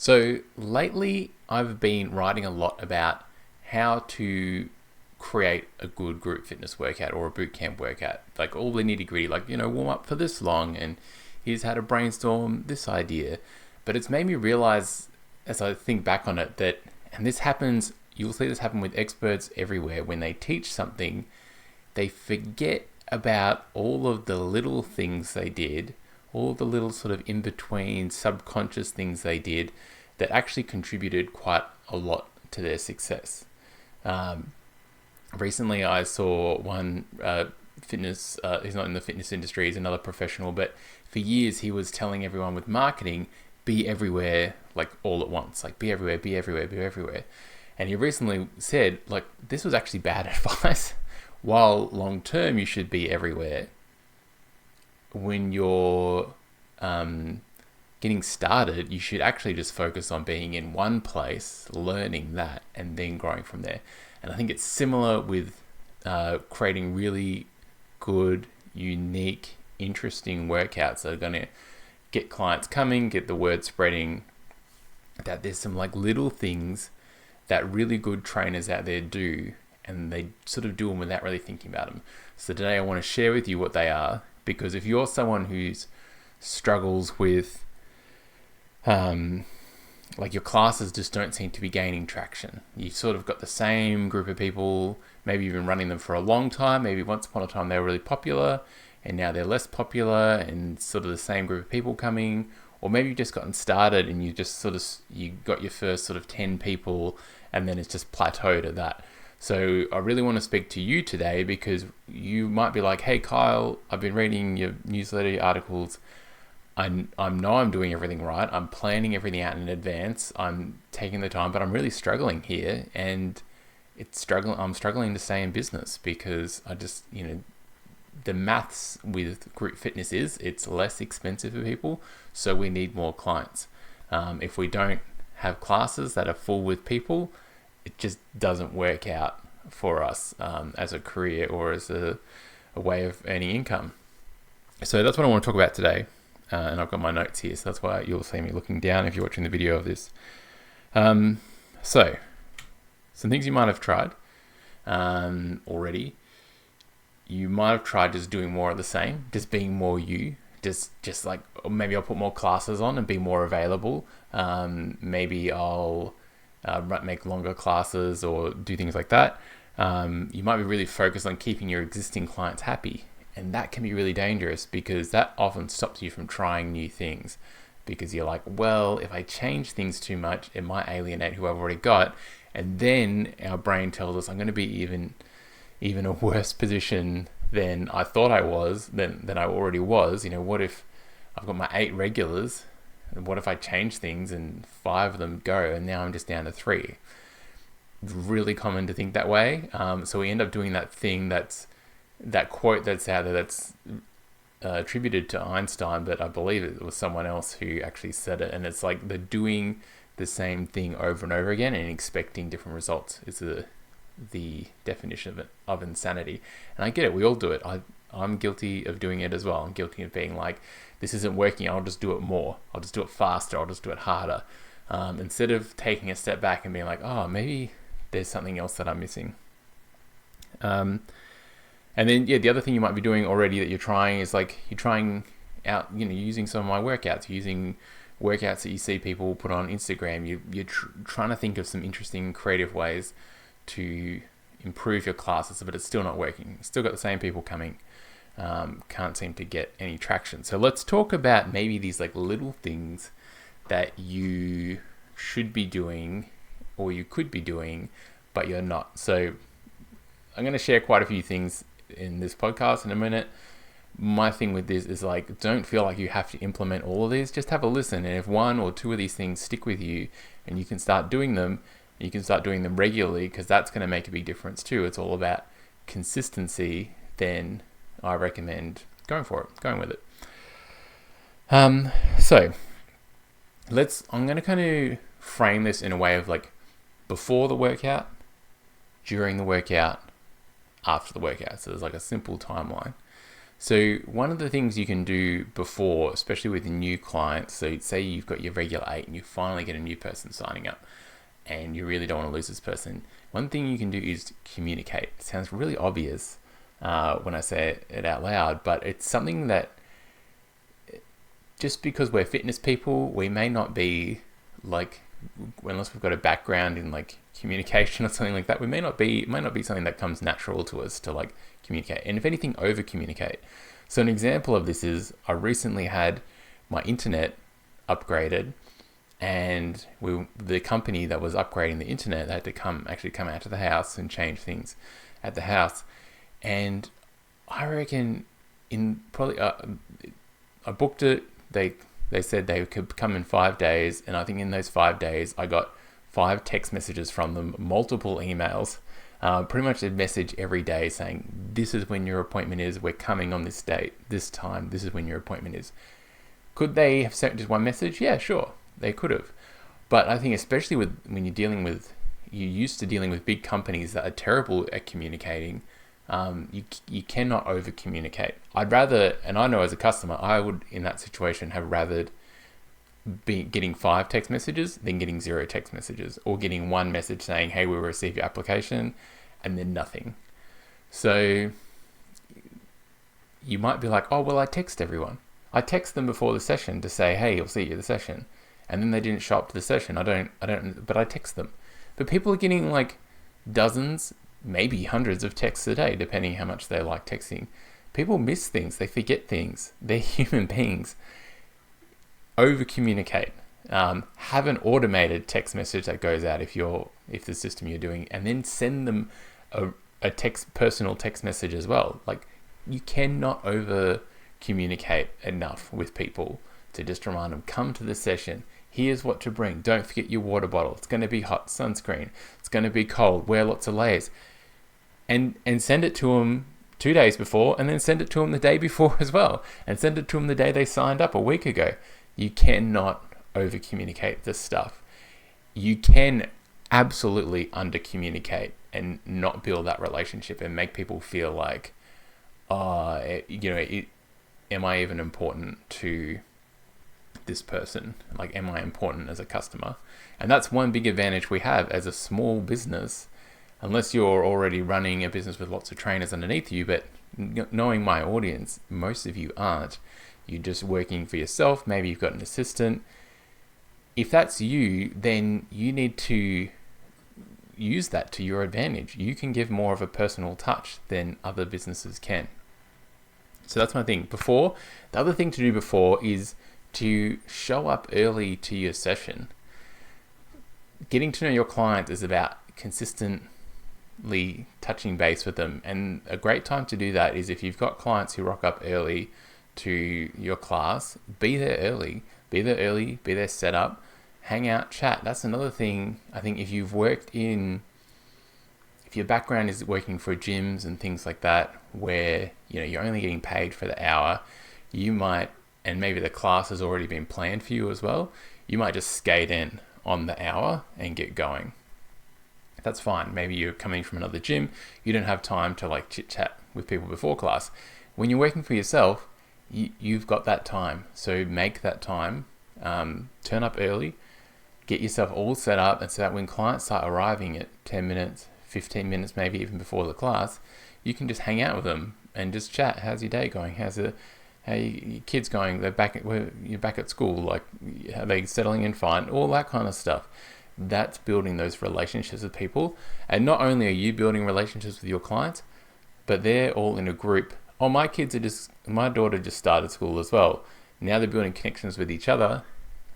So lately, I've been writing a lot about how to create a good group fitness workout or a boot camp workout. Like all the nitty gritty, like, warm up for this long and here's how to brainstorm this idea. But it's made me realize as I think back on it that, and this happens, you'll see this happen with experts everywhere, when they teach something, they forget about all of the little things they did, all the little sort of in-between subconscious things they did that actually contributed quite a lot to their success. Recently, I saw one fitness, he's not in the fitness industry, he's another professional, but for years he was telling everyone with marketing, be everywhere, like all at once, like be everywhere, be everywhere, be everywhere. And he recently said, like, this was actually bad advice. While long term, you should be everywhere, when you're getting started, you should actually just focus on being in one place, learning that, and then growing from there. And I think it's similar with creating really good, unique, interesting workouts that are going to get clients coming, get the word spreading, that there's some like little things that really good trainers out there do, and they sort of do them without really thinking about them. So today I want to share with you what they are, because if you're someone who's struggles with like your classes just don't seem to be gaining traction. You've sort of got the same group of people, maybe you've been running them for a long time, maybe once upon a time they were really popular and now they're less popular, and sort of the same group of people coming, or maybe you've just gotten started and you just sort of, you got your first sort of 10 people and then it's just plateaued at that. So I really want to speak to you today, because you might be like, hey Kyle, I've been reading your newsletter articles. I know I'm doing everything right. I'm planning everything out in advance. I'm taking the time, but I'm really struggling here, and I'm struggling to stay in business because I just, the maths with group fitness is it's less expensive for people, so we need more clients. If we don't have classes that are full with people, it just doesn't work out for us as a career or as a way of earning income. So that's what I want to talk about today. And I've got my notes here, so that's why you'll see me looking down if you're watching the video of this. So, some things you might have tried already. You might have tried just doing more of the same, just being more you. Just like, maybe I'll put more classes on and be more available. Maybe I'll make longer classes or do things like that. You might be really focused on keeping your existing clients happy. And that can be really dangerous, because that often stops you from trying new things, because you're like, well, if I change things too much, it might alienate who I've already got. And then our brain tells us I'm going to be even a worse position than I thought I was, than I already was. What if I've got my 8 regulars? And what if I change things and 5 of them go and now I'm just down to 3? It's really common to think that way. So we end up doing that thing that quote that's out there that's attributed to Einstein, but I believe it was someone else who actually said it. And it's like they're doing the same thing over and over again and expecting different results is the definition of insanity. And I get it. We all do it. I'm guilty of doing it as well. I'm guilty of being like, this isn't working. I'll just do it more. I'll just do it faster. I'll just do it harder. Instead of taking a step back and being like, oh, maybe there's something else that I'm missing. And then, the other thing you might be doing already that you're trying is like, you're trying out, using some of my workouts, using workouts that you see people put on Instagram. You're trying to think of some interesting, creative ways to improve your classes, but it's still not working. Still got the same people coming. Can't seem to get any traction. So let's talk about maybe these like little things that you should be doing or you could be doing, but you're not. So I'm going to share quite a few things in this podcast in a minute. My thing with this is like, don't feel like you have to implement all of these. Just have a listen, and if 1 or 2 of these things stick with you and you can start doing them, you can start doing them regularly, because that's going to make a big difference too. It's all about consistency. Then I recommend going with it. So I'm going to kind of frame this in a way of like before the workout, during the workout, after the workout. So there's like a simple timeline. So one of the things you can do before, especially with new clients, so say you've got your regular 8 and you finally get a new person signing up and you really don't want to lose this person, one thing you can do is communicate. It sounds really obvious when I say it out loud, but it's something that just because we're fitness people, we may not be like, unless we've got a background in like communication or something like that, it might not be something that comes natural to us to like communicate. And if anything, over communicate. So an example of this is I recently had my internet upgraded, and the company that was upgrading the internet had to come out to the house and change things at the house. And I reckon in probably I booked it. They said they could come in 5 days, and I think in those 5 days I got 5 text messages from them, multiple emails, pretty much a message every day saying, this is when your appointment is, we're coming on this date, this time, this is when your appointment is. Could they have sent just one message? Yeah, sure, they could have. But I think especially when you're used to dealing with big companies that are terrible at communicating, you cannot over communicate. I'd rather, and I know as a customer, I would in that situation have rather be getting 5 text messages than getting 0 text messages, or getting one message saying, hey, we received your application, and then nothing. So you might be like, oh, well, I text everyone. I text them before the session to say, hey, I'll see you at the session. And then they didn't show up to the session. But I text them. But people are getting like dozens, maybe hundreds of texts a day, depending how much they like texting. People miss things. They forget things. They're human beings. Over communicate. Have an automated text message that goes out if the system you're doing, and then send them a personal text message as well. Like, you cannot over communicate enough with people to just remind them, come to the session. Here's what to bring. Don't forget your water bottle. It's going to be hot, sunscreen. It's going to be cold. Wear lots of layers. And send it to them 2 days before, and then send it to them the day before as well. And send it to them the day they signed up a week ago. You cannot over communicate this stuff. You can absolutely under communicate and not build that relationship and make people feel like, am I even important to this person? Like, am I important as a customer? And that's one big advantage we have as a small business, unless you're already running a business with lots of trainers underneath you. But knowing my audience, most of you aren't. You're just working for yourself. Maybe you've got an assistant. If that's you, then you need to use that to your advantage. You can give more of a personal touch than other businesses can. So that's my thing. The other thing to do before is to show up early to your session. Getting to know your client is about consistently touching base with them. And a great time to do that is if you've got clients who rock up early to your class, be there early, be there set up, hang out, chat. That's another thing. I think if your background is working for gyms and things like that, where you're only getting paid for the hour, you might, and maybe the class has already been planned for you as well, you might just skate in on the hour and get going. That's fine. Maybe you're coming from another gym, you don't have time to like chit chat with people before class. When you're working for yourself, you've got that time. So make that time, turn up early, get yourself all set up, and so that when clients start arriving at 10 minutes, 15 minutes, maybe even before the class, you can just hang out with them and just chat. How's your day going? How your kids going? You're back at school. Like, are they settling in fine? All that kind of stuff. That's building those relationships with people. And not only are you building relationships with your clients, but they're all in a group. Oh, my daughter just started school as well. Now they're building connections with each other.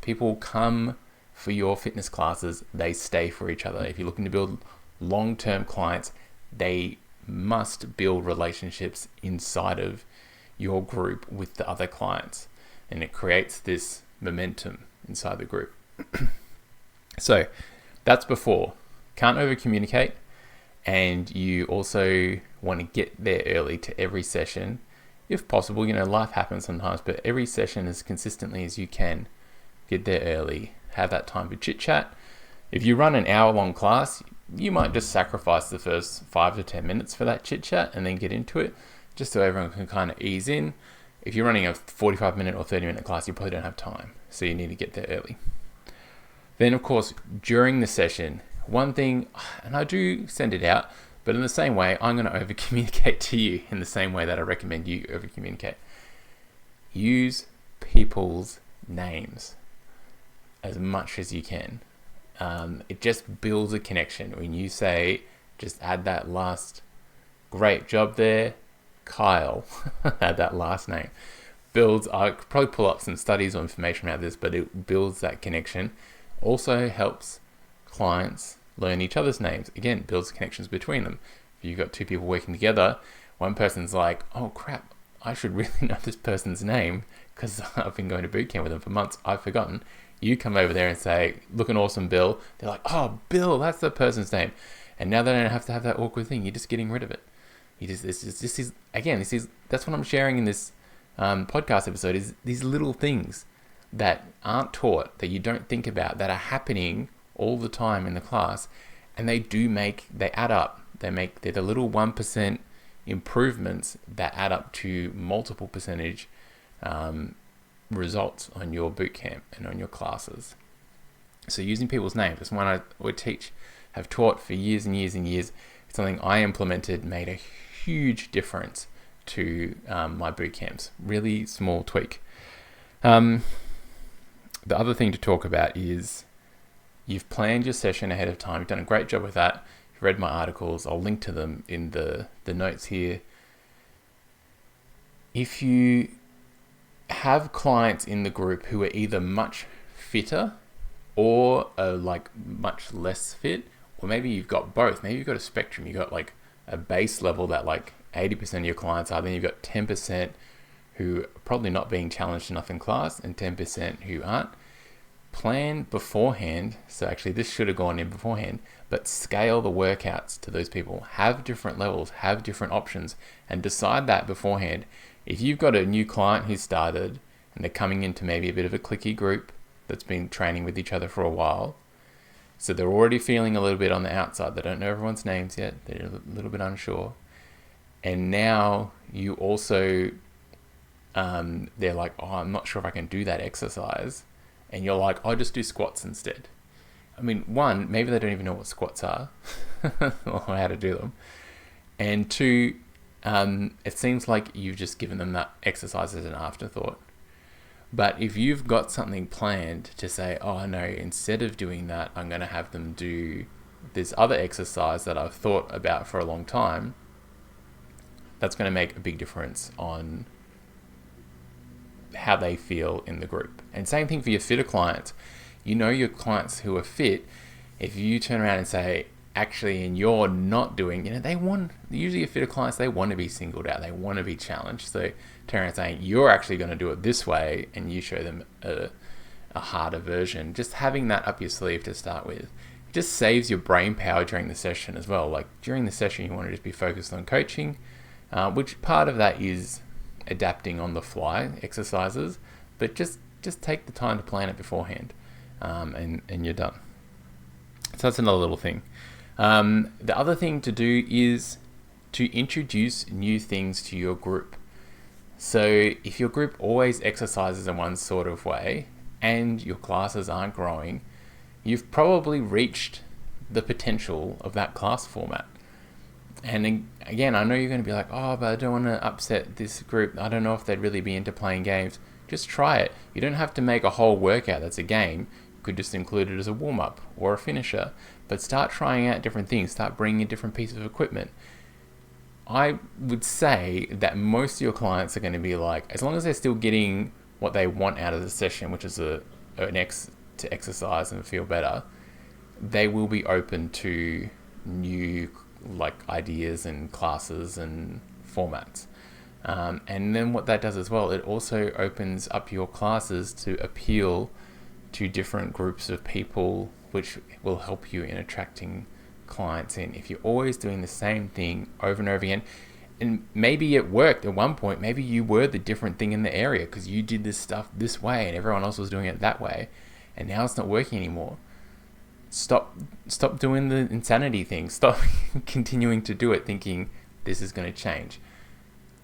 People come for your fitness classes. They stay for each other. If you're looking to build long-term clients, they must build relationships inside of your group with the other clients. And it creates this momentum inside the group. So that's before. Can't over communicate. And you also want to get there early to every session. If possible, life happens sometimes, but every session as consistently as you can, get there early, have that time to chit chat. If you run an hour-long class, you might just sacrifice the first 5 to 10 minutes for that chit chat and then get into it. just so everyone can kind of ease in. If you're running a 45-minute or 30-minute class, you probably don't have time, so you need to get there early. Then, of course, during the session, one thing, and I do send it out, but in the same way, I'm going to over-communicate to you in the same way that I recommend you over-communicate. Use people's names as much as you can. It just builds a connection. When you say, just add that last, great job there, Kyle, add that last name. I could probably pull up some studies or information about this, but it builds that connection. Also helps clients learn each other's names. Again, builds connections between them. If you've got two people working together, one person's like, oh crap, I should really know this person's name because I've been going to bootcamp with them for months, I've forgotten. You come over there and say, looking awesome, Bill. They're like, oh, Bill, that's the person's name. And now they don't have to have that awkward thing. You're just getting rid of it. That's what I'm sharing in this podcast episode, is these little things that aren't taught, that you don't think about, that are happening all the time in the class, and they add up. They're the little 1% improvements that add up to multiple percentage results on your bootcamp and on your classes. So using people's names is one I would have taught for years and years and years. It's something I implemented, made a huge difference to my bootcamps. Really small tweak. The other thing to talk about is you've planned your session ahead of time. You've done a great job with that. You've read my articles. I'll link to them in the notes here. If you have clients in the group who are either much fitter or are like much less fit, or maybe you've got both. Maybe you've got a spectrum. You've got like a base level that like 80% of your clients are. Then you've got 10% who are probably not being challenged enough in class and 10% who aren't. Plan beforehand. So actually this should have gone in beforehand, but scale the workouts to those people. Have different levels, have different options, and decide that beforehand. If you've got a new client who started and they're coming into maybe a bit of a cliquey group that's been training with each other for a while, so they're already feeling a little bit on the outside. They don't know everyone's names yet. They're a little bit unsure. And now you also, they're like, oh, I'm not sure if I can do that exercise. And you're like, I'll just do squats instead. I mean, one, maybe they don't even know what squats are or how to do them. And two, it seems like you've just given them that exercise as an afterthought. But if you've got something planned to say, oh no, instead of doing that, I'm going to have them do this other exercise that I've thought about for a long time, that's going to make a big difference on how they feel in the group. And same thing for your fitter clients. You know your clients who are fit, if you turn around and say, actually, and you're not doing, usually your fitter clients, they want to be singled out, they want to be challenged. So turn around saying, you're actually going to do it this way, and you show them a harder version. Just having that up your sleeve to start with, it just saves your brain power during the session as well. Like during the session, you want to just be focused on coaching, which part of that is adapting on the fly exercises, but just take the time to plan it beforehand, and you're done. So that's another little thing. The other thing to do is to introduce new things to your group. So if your group always exercises in one sort of way and your classes aren't growing, you've probably reached the potential of that class format. And again, I know you're going to be like, oh, but I don't want to upset this group. I don't know if they'd really be into playing games. Just try it. You don't have to make a whole workout that's a game. You could just include it as a warm-up or a finisher. But start trying out different things. Start bringing in different pieces of equipment. I would say that most of your clients are going to be like, as long as they're still getting what they want out of the session, which is to exercise and feel better, they will be open to new ideas and classes and formats. And then what that does as well, it also opens up your classes to appeal to different groups of people, which will help you in attracting clients in. If you're always doing the same thing over and over again, and maybe it worked at one point, maybe you were the different thing in the area because you did this stuff this way and everyone else was doing it that way, and now it's not working anymore. Stop doing the insanity thing. Stop continuing to do it thinking this is going to change.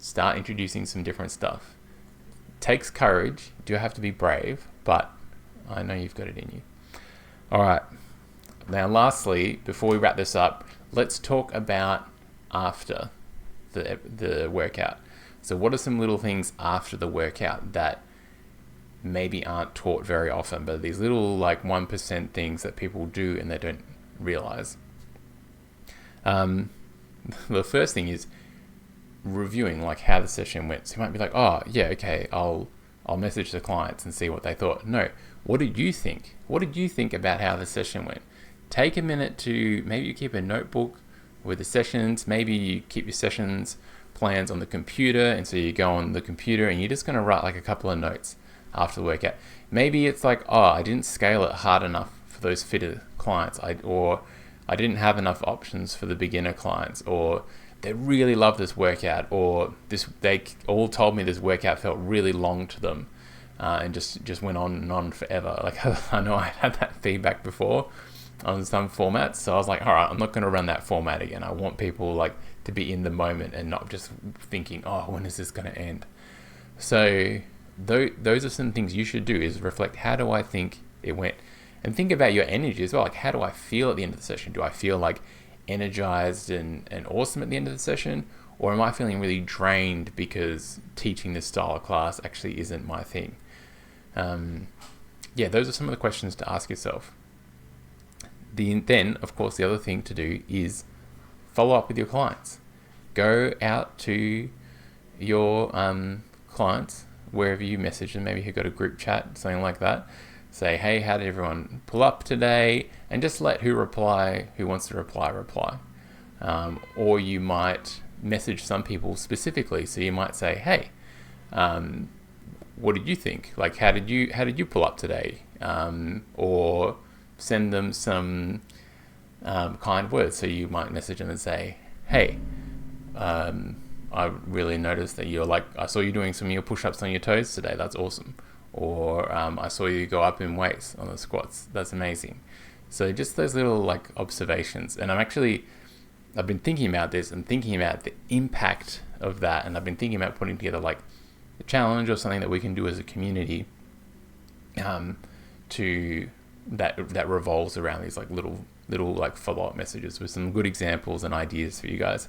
Start introducing some different stuff. Takes courage. Do have to be brave, but I know you've got it in you. All right. Now, lastly, before we wrap this up, let's talk about after the workout. So what are some little things after the workout that maybe aren't taught very often, but these little like 1% things that people do and they don't realize? The first thing is reviewing like how the session went. So you might be like, oh yeah, okay, I'll message the clients and see what they thought. No, what did you think? What did you think about how the session went? Take a minute to, maybe you keep a notebook with the sessions, maybe you keep your sessions plans on the computer, and so you go on the computer and you're just going to write like a couple of notes after the workout. Maybe it's like, oh, I didn't scale it hard enough for those fitter clients, or I didn't have enough options for the beginner clients, or they really love this workout, or they all told me this workout felt really long to them, and just went on and on forever. Like I know I had that feedback before on some formats, so I was like, all right, I'm not going to run that format again. I want people like to be in the moment and not just thinking, oh, when is this going to end? So those are some things you should do, is reflect, how do I think it went? And think about your energy as well. Like, how do I feel at the end of the session? Do I feel like energized and awesome at the end of the session? Or am I feeling really drained because teaching this style of class actually isn't my thing? Those are some of the questions to ask yourself. Then, of course, the other thing to do is follow up with your clients. Go out to your clients, wherever you message them. Maybe you've got a group chat, something like that. Say, hey, how did everyone pull up today? And just let who wants to reply. Or you might message some people specifically. So you might say, hey, what did you think? Like, how did you pull up today? Or send them some kind words. So you might message them and say, hey, I really noticed that I saw you doing some of your push-ups on your toes today. That's awesome. Or I saw you go up in weights on the squats. That's amazing. So just those little like observations. And I've been thinking about this and thinking about the impact of that. And I've been thinking about putting together like a challenge or something that we can do as a community that revolves around these like little like follow-up messages with some good examples and ideas for you guys.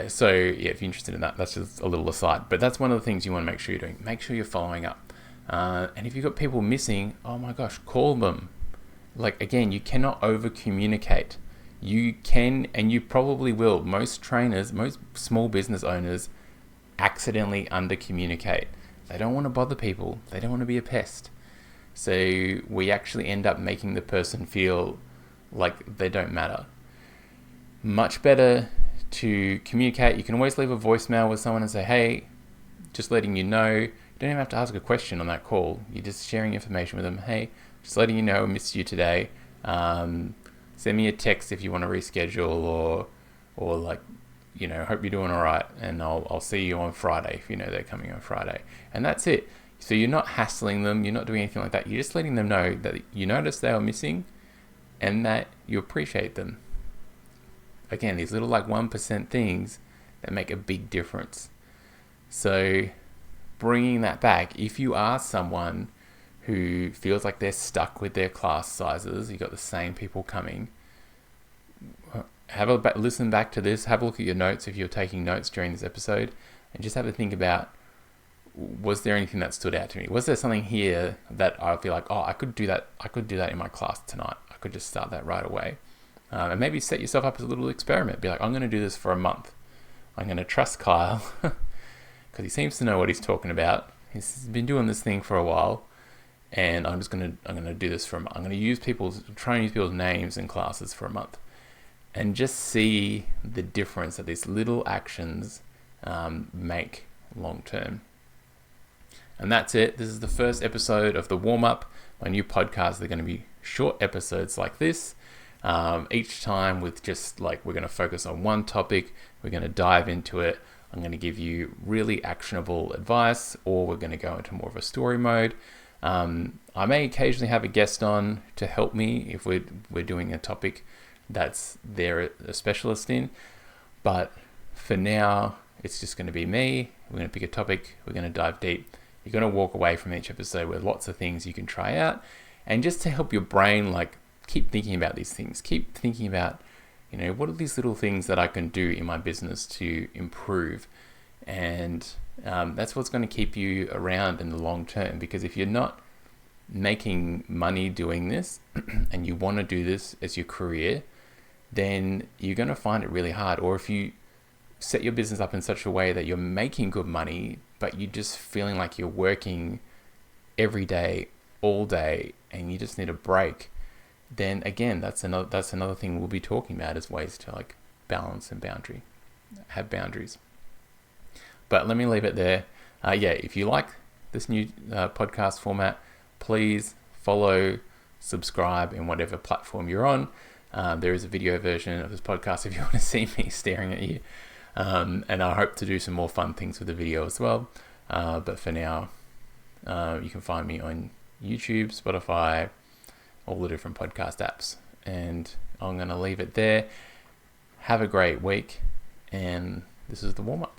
So if you're interested in that, that's just a little aside. But that's one of the things you want to make sure you're doing. Make sure you're following up. And if you've got people missing, oh my gosh, call them. Like, again, you cannot over-communicate. You can, and you probably will. Most trainers, most small business owners accidentally under-communicate. They don't want to bother people. They don't want to be a pest. So we actually end up making the person feel like they don't matter. Much better to communicate. You can always leave a voicemail with someone and say, hey, just letting you know. You don't even have to ask a question on that call. You're just sharing information with them. Hey, just letting you know I missed you today. Send me a text if you want to reschedule, or like, hope you're doing all right, and I'll see you on Friday if you know they're coming on Friday. And that's it. So you're not hassling them. You're not doing anything like that. You're just letting them know that you noticed they were missing and that you appreciate them. Again, these little like 1% things that make a big difference. So bringing that back, if you are someone who feels like they're stuck with their class sizes, you've got the same people coming, listen back to this, have a look at your notes if you're taking notes during this episode, and just have a think about, was there anything that stood out to me? Was there something here that I feel like, oh, I could do that in my class tonight. I could just start that right away. And maybe set yourself up as a little experiment. Be like, I'm going to do this for a month. I'm going to trust Kyle because he seems to know what he's talking about. He's been doing this thing for a while, and I'm going to do this for a month. I'm going to try and use people's names in classes for a month, and just see the difference that these little actions make long term. And that's it. This is the first episode of the warm-up. My new podcast, they're going to be short episodes like this. Each time with just like, we're going to focus on one topic. We're going to dive into it. I'm going to give you really actionable advice, or we're going to go into more of a story mode. I may occasionally have a guest on to help me if we're doing a topic that's they're a specialist in. But for now, It's just going to be me. We're going to pick a topic. We're going to dive deep. You're going to walk away from each episode with lots of things you can try out. And just to help your brain, like, keep thinking about these things. Keep thinking about, what are these little things that I can do in my business to improve? And that's what's going to keep you around in the long term. Because if you're not making money doing this and you want to do this as your career, then you're going to find it really hard. Or if you set your business up in such a way that you're making good money, but you're just feeling like you're working every day, all day, and you just need a break, then again, that's another thing we'll be talking about, is ways to like balance and have boundaries. But let me leave it there. If you like this new podcast format, please follow, subscribe in whatever platform you're on. There is a video version of this podcast if you want to see me staring at you. And I hope to do some more fun things with the video as well. But for now, you can find me on YouTube, Spotify, all the different podcast apps. And I'm going to leave it there. Have a great week. And this is the warm-up.